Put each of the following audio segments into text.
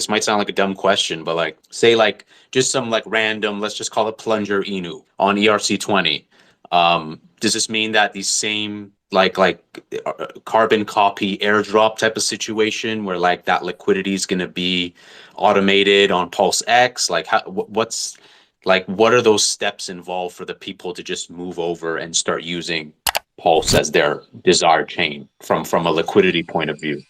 this might sound like a dumb question, but like, say like just some like random, let's just call it plunger Inu on ERC20. Does this mean that the same carbon copy airdrop type of situation where like that liquidity is going to be automated on Pulse X? Like what are those steps involved for the people to just move over and start using Pulse as their desired chain from a liquidity point of view?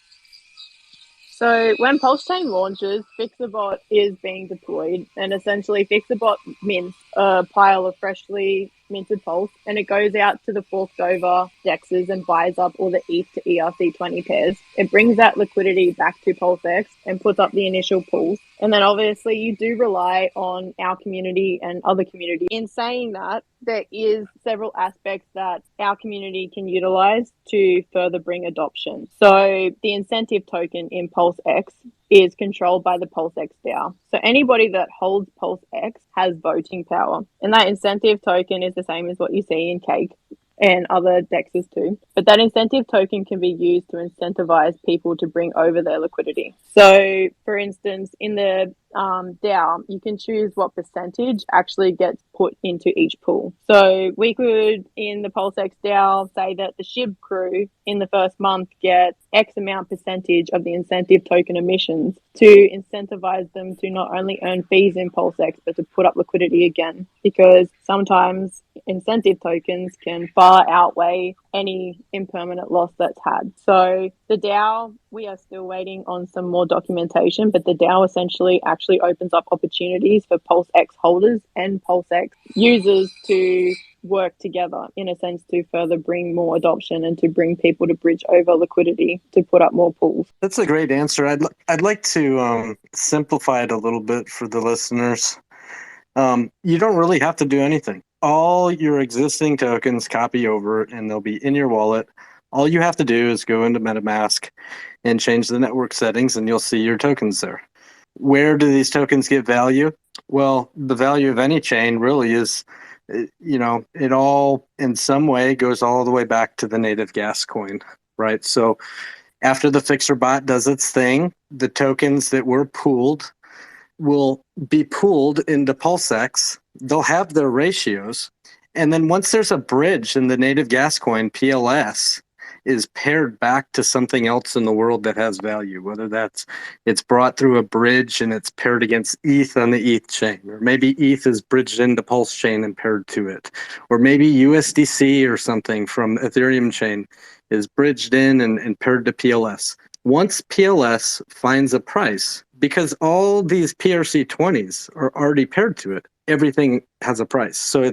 So when Pulsechain launches, Fixabot is being deployed, and essentially Fixabot mints a pile of freshly minted Pulse, and it goes out to the forked over dexes and buys up all the ETH to ERC20 pairs. It brings that liquidity back to PulseX and puts up the initial pools. And then obviously you do rely on our community and other communities. In saying that, there is several aspects that our community can utilize to further bring adoption. So the incentive token in PulseX is controlled by the Pulsex DAO. So anybody that holds PulseX has voting power. And that incentive token is the same as what you see in Cake and other dexes too. But that incentive token can be used to incentivize people to bring over their liquidity. So for instance, in the DAO, you can choose what percentage actually gets put into each pool. So we could, in the Pulsex DAO, say that the SHIB crew in the first month get X amount percentage of the incentive token emissions to incentivize them to not only earn fees in Pulsex, but to put up liquidity again. Because sometimes incentive tokens can far outweigh any impermanent loss that's had. So the DAO, we are still waiting on some more documentation, but the DAO essentially actually opens up opportunities for PulseX holders and PulseX users to work together in a sense to further bring more adoption and to bring people to bridge over liquidity to put up more pools. That's a great answer. I'd like to simplify it a little bit for the listeners. You don't really have to do anything. All your existing tokens copy over and they'll be in your wallet. All you have to do is go into MetaMask and change the network settings and you'll see your tokens there. Where do these tokens get value? Well, the value of any chain really is, it all in some way goes all the way back to the native gas coin, right? So after the Fixer bot does its thing, the tokens that were pooled will be pooled into PulseX. They'll have their ratios. And then once there's a bridge in the native gas coin, PLS is paired back to something else in the world that has value, whether it's brought through a bridge and it's paired against ETH on the ETH chain, or maybe ETH is bridged into Pulse chain and paired to it, or maybe USDC or something from Ethereum chain is bridged in and paired to PLS. Once PLS finds a price, because all these PRC20s are already paired to it, everything has a price. So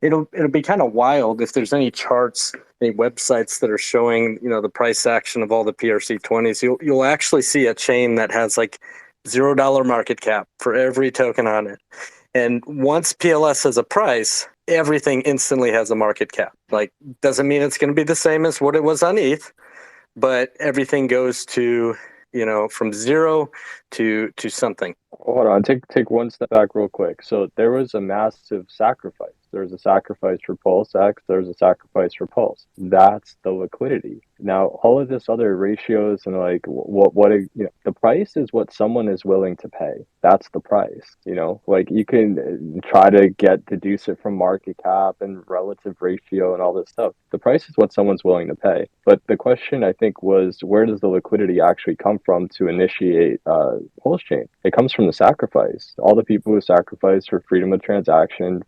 it'll be kind of wild if there's any charts, any websites that are showing, the price action of all the PRC20s. You'll actually see a chain that has like $0 market cap for every token on it. And once PLS has a price, everything instantly has a market cap. Like, doesn't mean it's going to be the same as what it was on ETH, but everything goes to, from zero to something. Hold on, take one step back real quick. So there was a massive sacrifice. There was a sacrifice for PulseX. There was a sacrifice for Pulse. That's the liquidity. Now, all of this other ratios and like the price is what someone is willing to pay. That's the price. Like you can try to deduce it from market cap and relative ratio and all this stuff. The price is what someone's willing to pay. But the question I think was, where does the liquidity actually come from to initiate Pulse Chain? It comes from the sacrifice. All the people who sacrifice for freedom of transaction,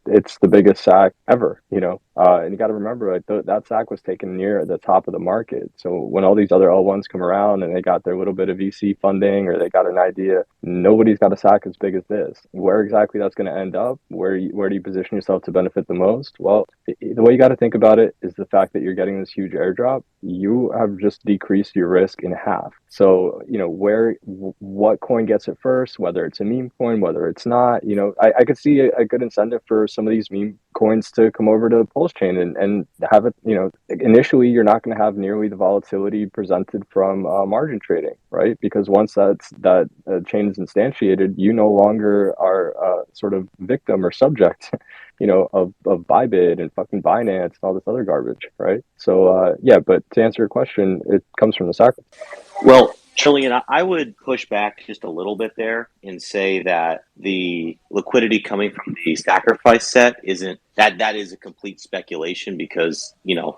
it's the biggest sack ever. And you got to remember, that sack was taken near the top of the market. So when all these other L1s come around and they got their little bit of VC funding or they got an idea, nobody's got a sack as big as this. Where exactly that's going to end up? Where do you position yourself to benefit the most? Well, the way you got to think about it is the fact that you're getting this huge airdrop. You have just decreased your risk in half. So, what coin gets it first, whether it's a meme coin, whether it's not, I could see a good incentive for some of these meme coins to come over to Pulse Chain and have it, initially you're not going to have nearly the volatility presented from margin trading, right? Because once that chain is instantiated, you no longer are sort of victim or subject of Bybit and fucking Binance and all this other garbage, right? So, but to answer your question, it comes from the sacrifice. Well, Trillian, I would push back just a little bit there and say that the liquidity coming from the sacrifice set isn't that is a complete speculation, because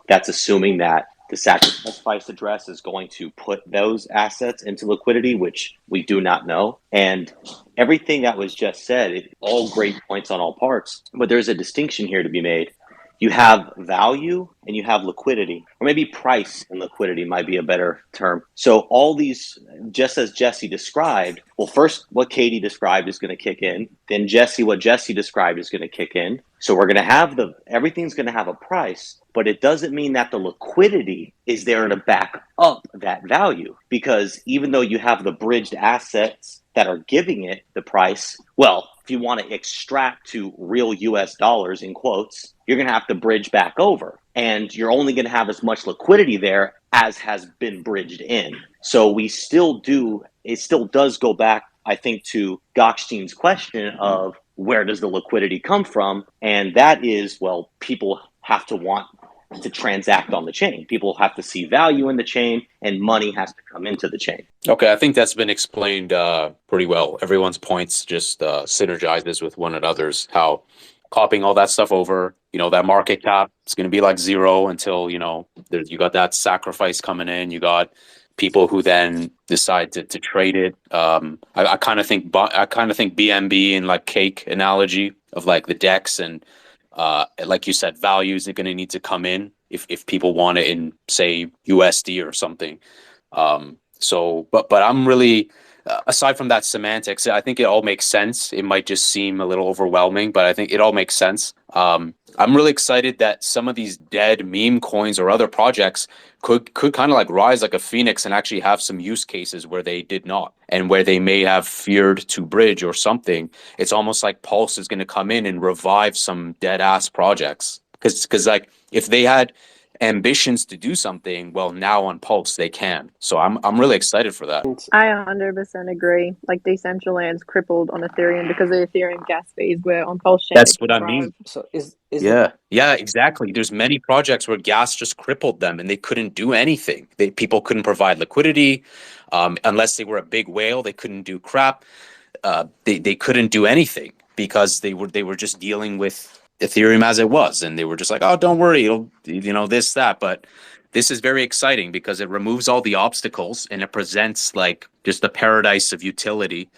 that's assuming that the sacrifice address is going to put those assets into liquidity, which we do not know. And everything that was just said, all great points on all parts, but there's a distinction here to be made. You have value and you have liquidity, or maybe price and liquidity might be a better term. So all these, just as Jesse described, well, first what Katie described is going to kick in, then what Jesse described is going to kick in. So we're going to have everything's going to have a price, but it doesn't mean that the liquidity is there to back up that value, because even though you have the bridged assets that are giving it the price, well, if you want to extract to real US dollars in quotes, you're going to have to bridge back over, and you're only going to have as much liquidity there as has been bridged in. So it still does go back, I think, to Gokhstein's question of where does the liquidity come from? And that is, well, people have to want to transact on the chain. People have to see value in the chain, and money has to come into the chain. Okay, I think that's been explained pretty well. Everyone's points just synergizes with one another's. How copying all that stuff over, that market cap is going to be like zero until you got that sacrifice coming in. You got people who then decide to trade it. I kind of think BNB and like cake analogy of like the DEX, and like you said, values are going to need to come in if people want it in, say, USD or something. But I'm really, aside from that semantics, I think it all makes sense. It might just seem a little overwhelming, but I think it all makes sense. I'm really excited that some of these dead meme coins or other projects could kind of like rise like a phoenix and actually have some use cases where they did not, and where they may have feared to bridge or something. It's almost like Pulse is going to come in and revive some dead ass projects, because like if they had ambitions to do something, well, now on Pulse they can. So I'm really excited for that. I 100% agree. Like, Decentraland's crippled on Ethereum because the Ethereum gas fees were on Pulse chain. That's what I mean. So is Yeah, exactly. There's many projects where gas just crippled them and they couldn't do anything. People couldn't provide liquidity, unless they were a big whale. They couldn't do crap. They couldn't do anything because they were just dealing with Ethereum as it was, and they were just like, oh, don't worry, it'll this, that. But this is very exciting because it removes all the obstacles and it presents like just the paradise of utility,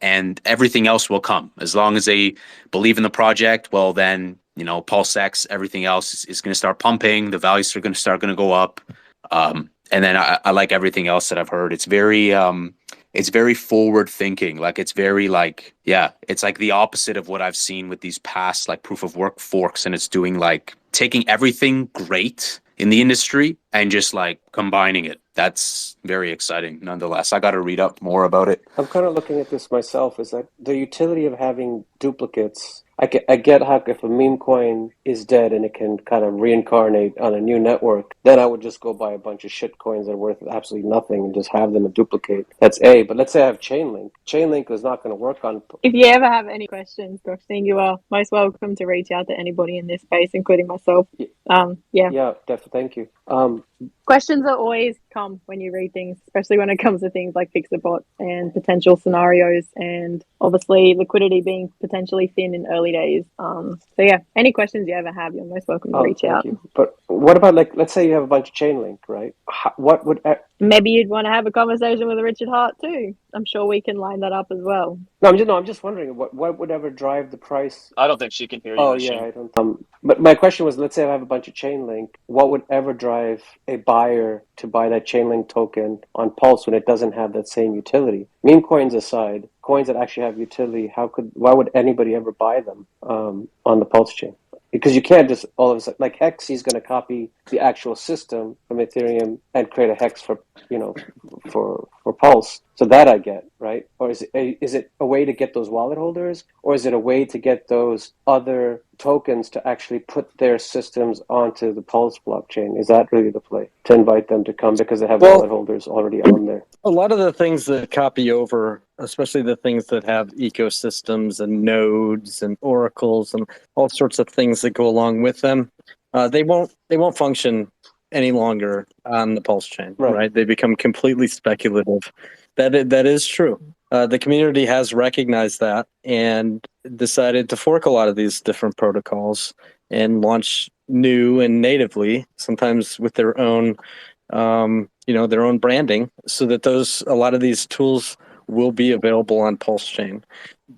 and everything else will come as long as they believe in the project. Well, then Pulsex, everything else is going to start pumping. The values are going to go up, and then I like everything else that I've heard. It's very forward thinking. Like it's very like, yeah, it's like the opposite of what I've seen with these past like proof of work forks, and it's doing like taking everything great in the industry and just like combining it. That's very exciting. Nonetheless, I got to read up more about it. I'm kind of looking at this myself. Is that the utility of having duplicates? I get how if a meme coin is dead and it can kind of reincarnate on a new network, then I would just go buy a bunch of shit coins that are worth absolutely nothing and just have them a duplicate. That's A. But let's say I have Chainlink. Chainlink is not going to work on. If you ever have any questions, Gokhstein, you are most welcome to reach out to anybody in this space, including myself. Yeah. Yeah, definitely. Thank you. Questions are always come when you read things, especially when it comes to things like Fixabot and potential scenarios, and obviously liquidity being potentially thin in early days. So yeah, any questions you ever have, you're most welcome to reach out. You. But what about, like, let's say you have a bunch of Chainlink, right? What would maybe you'd want to have a conversation with Richard Hart too. I'm sure we can line that up as well. No, I'm just wondering what would ever drive the price. I don't think she can hear you. Oh yeah, I don't. But my question was, let's say I have a bunch of Chainlink. What would ever drive a buyer to buy that Chainlink token on Pulse when it doesn't have that same utility? Meme coins aside, coins that actually have utility, why would anybody ever buy them on the Pulse chain? Because you can't just all of a sudden, like Hex, he's going to copy the actual system from Ethereum and create a Hex for Pulse. So that I get, right? Or is it a way to get those wallet holders, or is it a way to get those other tokens to actually put their systems onto the Pulse blockchain? Is that really the play, to invite them to come because they have wallet holders already on there? A lot of the things that copy over, especially the things that have ecosystems and nodes and oracles and all sorts of things that go along with them, they won't function any longer on the Pulse chain, Right. right? They become completely speculative. That is true. The community has recognized that and decided to fork a lot of these different protocols and launch new and natively, sometimes with their own, their own branding, so that a lot of these tools will be available on Pulse chain.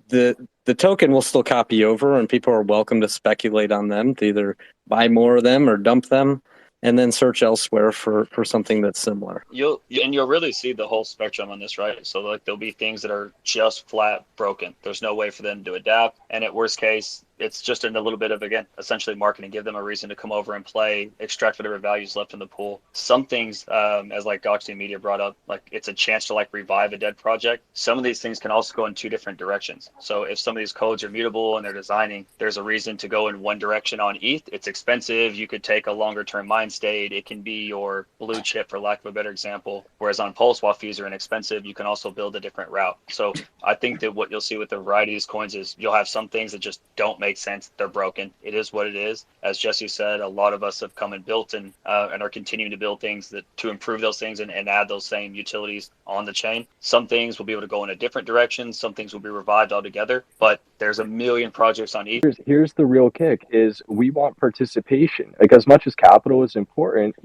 The token will still copy over, and people are welcome to speculate on them, to either buy more of them or dump them, and then search elsewhere for something that's similar. You'll really see the whole spectrum on this, right? So like there'll be things that are just flat broken. There's no way for them to adapt, and at worst case, it's just in a little bit of, again, essentially marketing, give them a reason to come over and play, extract whatever values left in the pool. Some things, as like Goxie Media brought up, like it's a chance to like revive a dead project. Some of these things can also go in two different directions. So if some of these codes are mutable and they're designing, there's a reason to go in one direction on ETH. It's expensive. You could take a longer term mind state. It can be your blue chip, for lack of a better example. Whereas on Pulse, while fees are inexpensive, you can also build a different route. So I think that what you'll see with the variety of these coins is you'll have some things that just don't make sense. They're broken. It is what it is. As Jesse said, a lot of us have come and built and are continuing to build things that to improve those things and add those same utilities on the chain. Some things will be able to go in a different direction. Some things will be revived altogether. But there's a million projects on ETH. Here's the real kick: is we want participation. Like, as much as capital is important,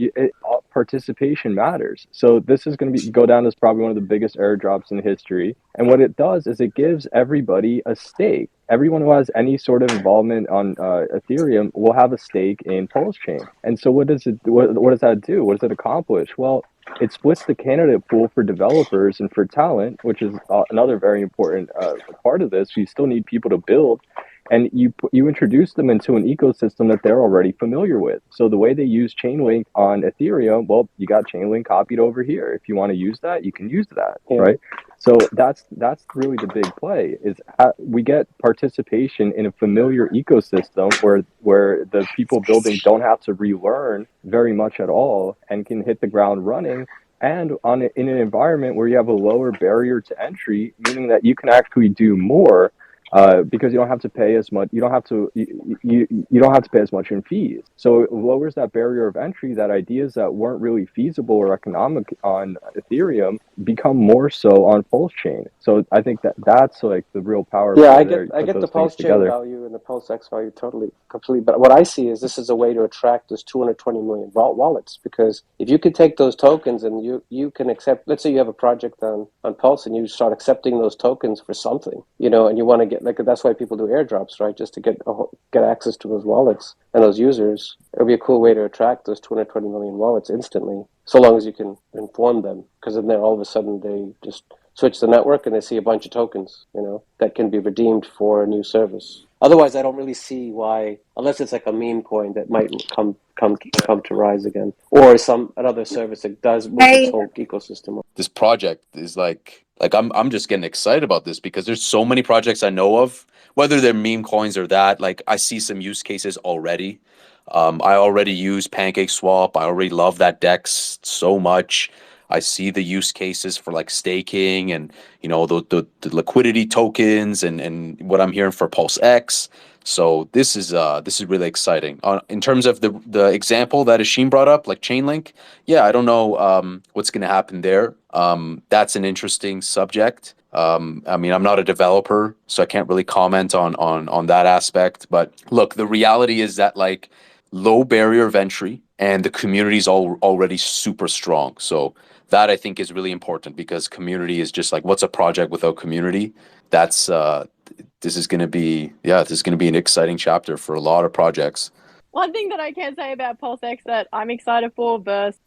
participation matters. So this is going to go down as probably one of the biggest airdrops in history. And what it does is it gives everybody a stake. Everyone who has any sort of involvement on Ethereum will have a stake in Pulse Chain. And so what does that do? What does it accomplish? Well, it splits the candidate pool for developers and for talent, which is another very important part of this. You still need people to build, and you introduce them into an ecosystem that they're already familiar with. So the way they use Chainlink on Ethereum, well, you got Chainlink copied over here. If you want to use that, you can use that, right? So that's really the big play, is we get participation in a familiar ecosystem where the people building don't have to relearn very much at all and can hit the ground running, and in an environment where you have a lower barrier to entry, meaning that you can actually do more. Because you don't have to pay as much. You don't have to pay as much in fees. So it lowers that barrier of entry. That ideas that weren't really feasible or economic on Ethereum become more so on Pulse Chain. So I think that's like the real power. Yeah, I get the Pulse Chain value and the Pulsex value completely. But what I see is this is a way to attract those 220 million wallets, because if you could take those tokens and you can accept, let's say you have a project on Pulse and you start accepting those tokens for something, and you want to get, like, that's why people do airdrops, right? Just to get access to those wallets and those users. It would be a cool way to attract those 220 million wallets instantly, so long as you can inform them, because then all of a sudden they just switch the network and they see a bunch of tokens, that can be redeemed for a new service. Otherwise, I don't really see why, unless it's like a meme coin that might come to rise again, or another service that does move its whole ecosystem. This project is like I'm just getting excited about this because there's so many projects I know of, whether they're meme coins or that. Like, I see some use cases already. I already use PancakeSwap. I already love that DEX so much. I see the use cases for like staking and the liquidity tokens and what I'm hearing for Pulsex. So this is really exciting. In terms of the example that Ashim brought up, like Chainlink, yeah, I don't know what's going to happen there. That's an interesting subject. I mean, I'm not a developer, so I can't really comment on that aspect. But look, the reality is that, like, low barrier of entry and the community is already super strong. So that, I think, is really important, because community is just like, what's a project without community? That's this is going to be an exciting chapter for a lot of projects. One thing that I can say about Pulsex that I'm excited for versus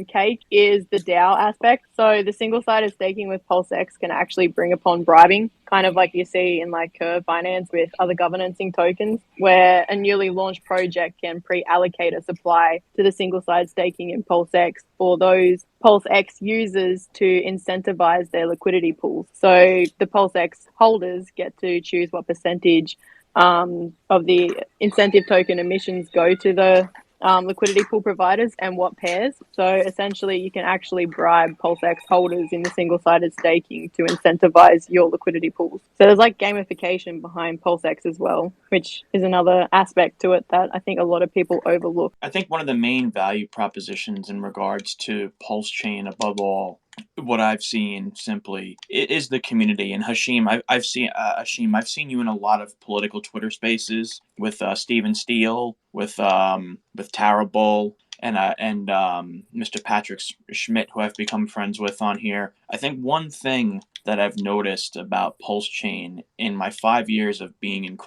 Cake is the DAO aspect. So the single-sided staking with Pulsex can actually bring upon bribing, kind of like you see in like Curve Finance with other governancing tokens, where a newly launched project can pre-allocate a supply to the single-sided staking in Pulsex for those Pulsex users to incentivize their liquidity pools. So the Pulsex holders get to choose what percentage of the incentive token emissions go to the liquidity pool providers and what pairs. So essentially, you can actually bribe Pulsex holders in the single-sided staking to incentivize your liquidity pools. So there's like gamification behind Pulsex as well, which is another aspect to it that I think a lot of people overlook. I think one of the main value propositions in regards to Pulse Chain, above all, what I've seen simply is the community. And Hashim, I've seen Hashim, I've seen you in a lot of political Twitter spaces with Stephen Steele, with Tara Bull, and Mr. Patrick Schmidt, who I've become friends with on here. I think one thing that I've noticed about Pulse Chain in my 5 years of being in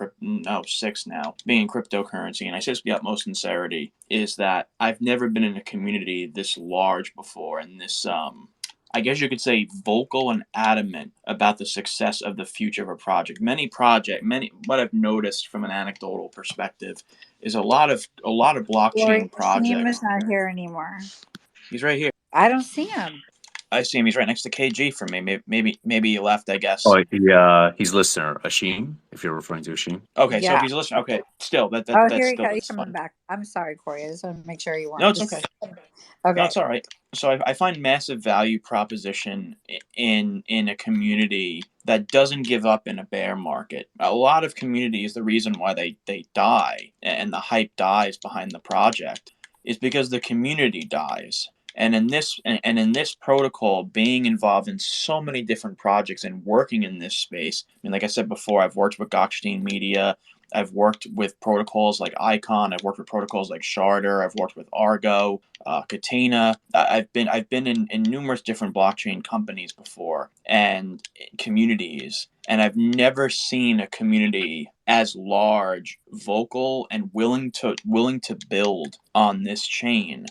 six now, being in cryptocurrency, and I say this with the utmost sincerity, is that I've never been in a community this large before, and this I guess you could say vocal and adamant about the success of the future of a project. What I've noticed from an anecdotal perspective is a lot of blockchain projects. Is not here anymore. He's right here. I don't see him. I see him. He's right next to KG for me. Maybe he left, I guess. Oh, he's listener, Ashim, if you're referring to Ashim. Okay, so Yeah. if he's listening, okay, still, that's Here he still, goes. that's He's coming fine. back. I'm sorry, Corey. I just want to make sure you weren't. No, it's okay. Okay. No, it's all right. So I find massive value proposition in a community that doesn't give up in a bear market. A lot of communities, the reason why they die and the hype dies behind the project is because the community dies. And in this protocol, being involved in so many different projects and working in this space, I mean, like I said before, I've worked with Gokhshtein Media. I've worked with protocols like Icon. I've worked with protocols like Sharder. I've worked with Argo, Catena. I've been in numerous different blockchain companies before and communities, and I've never seen a community as large, vocal, and willing to build on this chain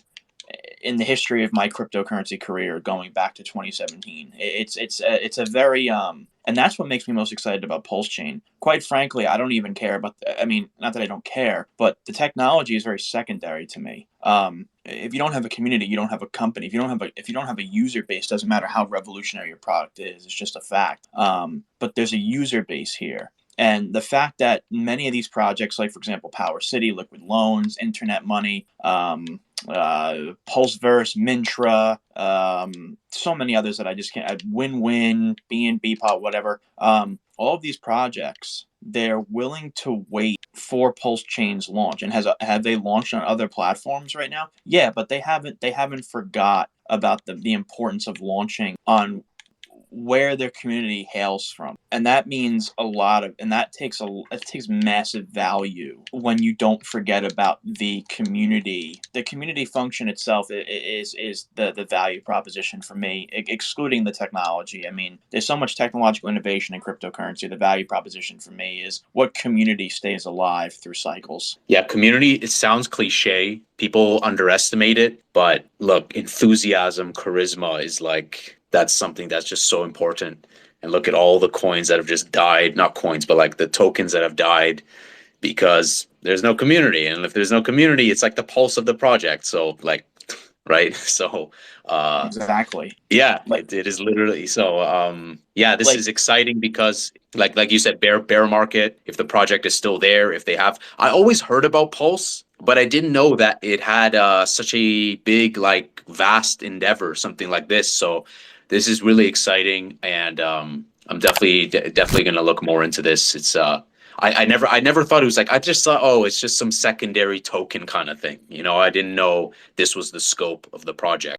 in the history of my cryptocurrency career, going back to 2017. It's a very and that's what makes me most excited about Pulse Chain. Quite frankly, I don't even care about I mean, not that I don't care, but the is very secondary to me. If you don't have a community, you don't have a company. If you don't have a user base, doesn't matter how revolutionary your product is. It's just a fact. But there's a user base here. And the fact that many of these projects, like, for example, Power City, Liquid Loans, Internet Money, Pulseverse, Mintra, so many others that I just can't, Win-Win, BNB Pot, whatever, all of these projects, they're willing to wait for Pulse Chain's launch. And have they launched on other platforms right now? Yeah, but they haven't forgot about the importance of launching on where their community hails from, and that means a lot of, and that takes massive value when you don't forget about the community. The community function itself is the value proposition for me, excluding the technology. I mean, there's so much technological innovation in cryptocurrency. The value proposition for me is what community stays alive through cycles. Yeah, community, it sounds cliche. People underestimate it, but look, enthusiasm, charisma is like, that's something that's just so important. And look at all the coins that have just died, not coins, but like the tokens that have died because there's no community. And if there's no community, it's like the pulse of the project. So like, right. So exactly. Yeah, it is literally. So yeah, this is exciting because like you said, bear market, if the project is still there, if they have, I always heard about Pulse, but I didn't know that it had such a big, like, vast endeavor, something like this. So this is really exciting, and I'm definitely going to look more into this. It's I never thought it was like, I just thought, oh, it's just some secondary token kind of thing. You know, I didn't know this was the scope of the project.